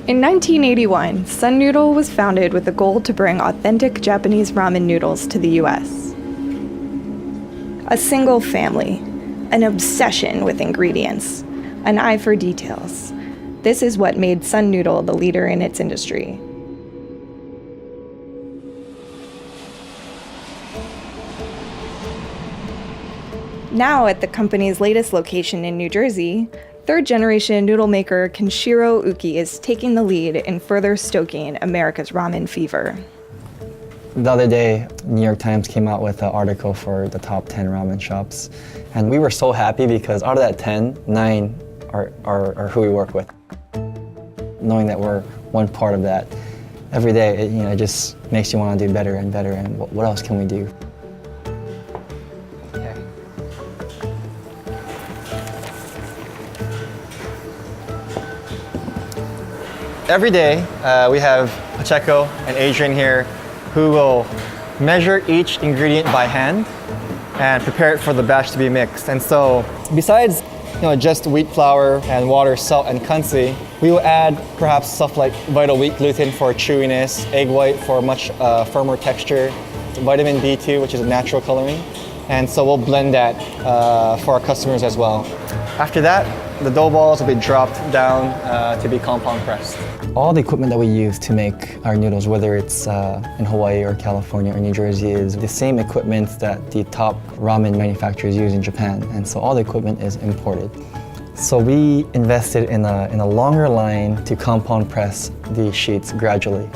In 1981, Sun Noodle was founded with the goal to bring authentic Japanese ramen noodles to the US. A single family, an obsession with ingredients, an eye for details. This is what made Sun Noodle the leader in its industry. Now at the company's latest location in New Jersey, third-generation noodle-maker Kenshiro Uki is taking the lead in further stoking America's ramen fever. The other day, New York Times came out with an article for the top 10 ramen shops. And we were so happy because out of that 10, 9 are who we work with. Knowing that we're one part of that, every day, it just makes you want to do better and better, and what else can we do? Every day, we have Pacheco and Adrian here who will measure each ingredient by hand and prepare it for the batch to be mixed. And so, besides just wheat flour and water, salt, and kansi, we will add perhaps stuff like vital wheat gluten for chewiness, egg white for much firmer texture, vitamin B2, which is a natural coloring. And so we'll blend that for our customers as well. After that, the dough balls will be dropped down to be compound pressed. All the equipment that we use to make our noodles, whether it's in Hawaii or California or New Jersey, is the same equipment that the top ramen manufacturers use in Japan. And so all the equipment is imported. So we invested in a longer line to compound press the sheets gradually.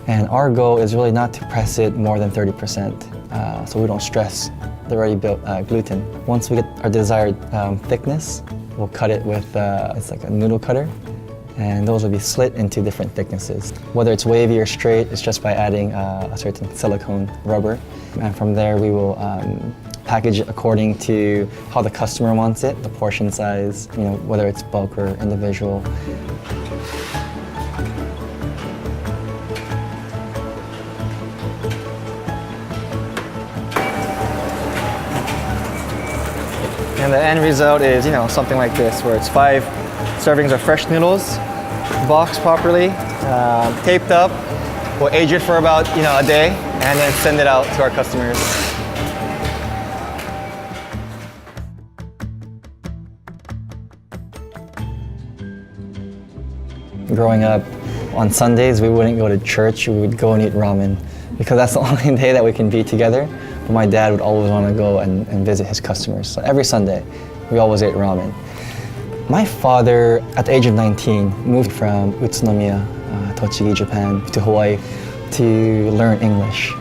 And our goal is really not to press it more than 30%, so we don't stress the already built gluten. Once we get our desired thickness, we'll cut it with, it's like a noodle cutter, and those will be split into different thicknesses. Whether it's wavy or straight, it's just by adding a certain silicone rubber. And from there, we will package it according to how the customer wants it, the portion size, whether it's bulk or individual. And the end result is, something like this, where it's 5 servings of fresh noodles, boxed properly, taped up. We'll age it for about, a day, and then send it out to our customers. Growing up, on Sundays, we wouldn't go to church, we would go and eat ramen, because that's the only day that we can be together. But my dad would always want to go and visit his customers. So every Sunday, we always ate ramen. My father, at the age of 19, moved from Utsunomiya, Tochigi, Japan, to Hawaii to learn English.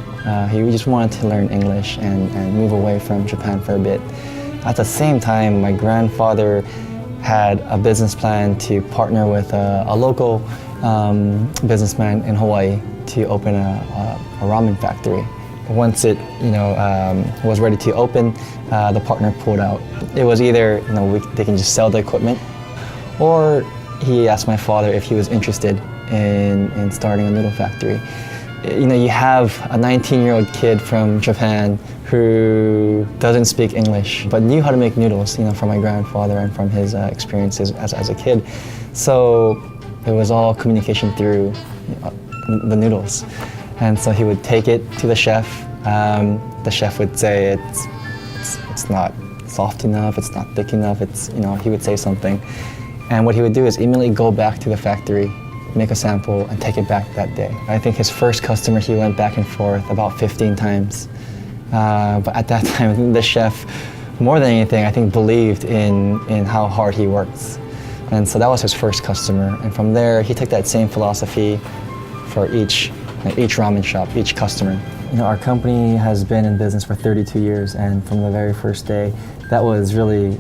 He just wanted to learn English and move away from Japan for a bit. At the same time, my grandfather had a business plan to partner with a local businessman in Hawaii to open a ramen factory. Once it was ready to open, the partner pulled out. It was either they can just sell the equipment, or he asked my father if he was interested in starting a noodle factory. You have a 19-year-old kid from Japan who doesn't speak English, but knew how to make noodles, from my grandfather and from his experiences as a kid. So it was all communication through the noodles. And so he would take it to the chef. The chef would say it's not soft enough, it's not thick enough, he would say something. And what he would do is immediately go back to the factory, make a sample, and take it back that day. I think his first customer, he went back and forth about 15 times. But at that time, the chef, more than anything, I think believed in how hard he works. And so that was his first customer. And from there, he took that same philosophy for each ramen shop, each customer. Our company has been in business for 32 years, and from the very first day, that was really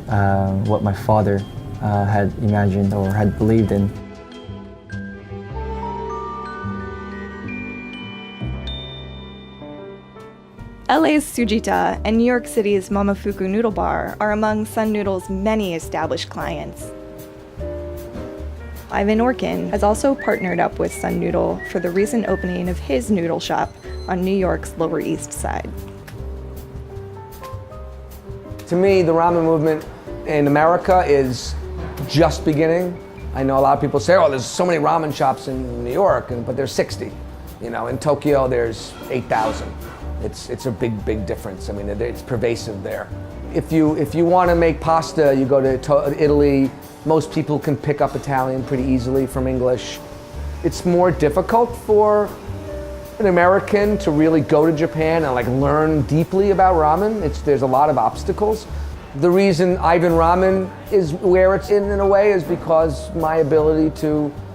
what my father had imagined or had believed in. LA's Tsujita and New York City's Momofuku Noodle Bar are among Sun Noodle's many established clients. Ivan Orkin has also partnered up with Sun Noodle for the recent opening of his noodle shop on New York's Lower East Side. To me, the ramen movement in America is just beginning. I know a lot of people say, oh, there's so many ramen shops in New York, but there's 60. In Tokyo, there's 8,000. It's a big difference. I mean, it's pervasive there. If you want to make pasta, you go to Italy. Most people can pick up Italian pretty easily from English. It's more difficult for an American to really go to Japan and learn deeply about ramen. There's a lot of obstacles. The reason Ivan Ramen is where it's in a way is because my ability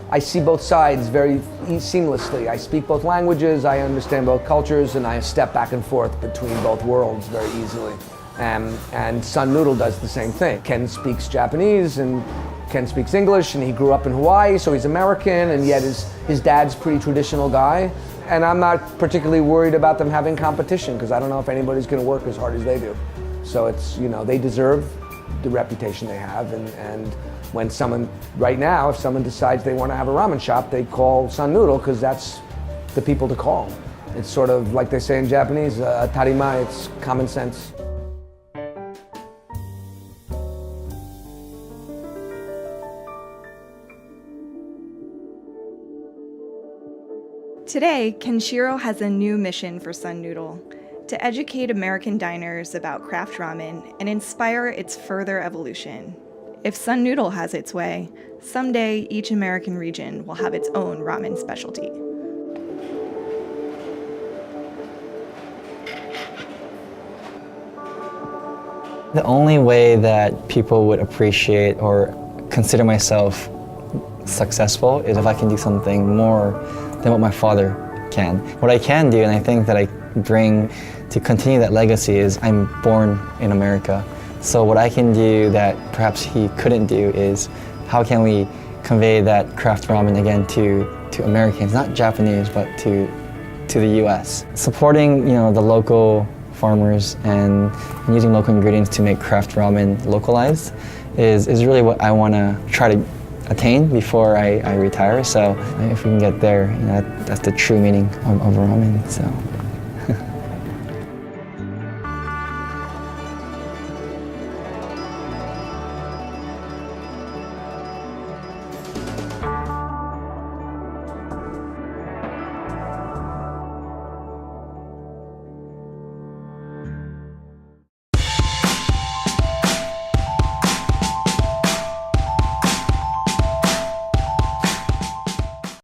I see both sides very seamlessly. I speak both languages, I understand both cultures, and I step back and forth between both worlds very easily. And Sun Noodle does the same thing. Ken speaks Japanese and Ken speaks English, and he grew up in Hawaii, so he's American, and yet his dad's a pretty traditional guy. And I'm not particularly worried about them having competition, because I don't know if anybody's going to work as hard as they do. So they deserve the reputation they have, and when right now, if someone decides they want to have a ramen shop, they call Sun Noodle, because that's the people to call. It's sort of like they say in Japanese, tarimai, it's common sense. Today, Kenshiro has a new mission for Sun Noodle: to educate American diners about craft ramen and inspire its further evolution. If Sun Noodle has its way, someday each American region will have its own ramen specialty. The only way that people would appreciate or consider myself successful is if I can do something more than what my father can. What I can do, and I think that I bring to continue that legacy, is I'm born in America. So what I can do that perhaps he couldn't do is how can we convey that craft ramen again to Americans, not Japanese, but to the US. Supporting the local farmers and using local ingredients to make craft ramen localized is really what I want to try to attain before I retire. So if we can get there, that's the true meaning of ramen. So.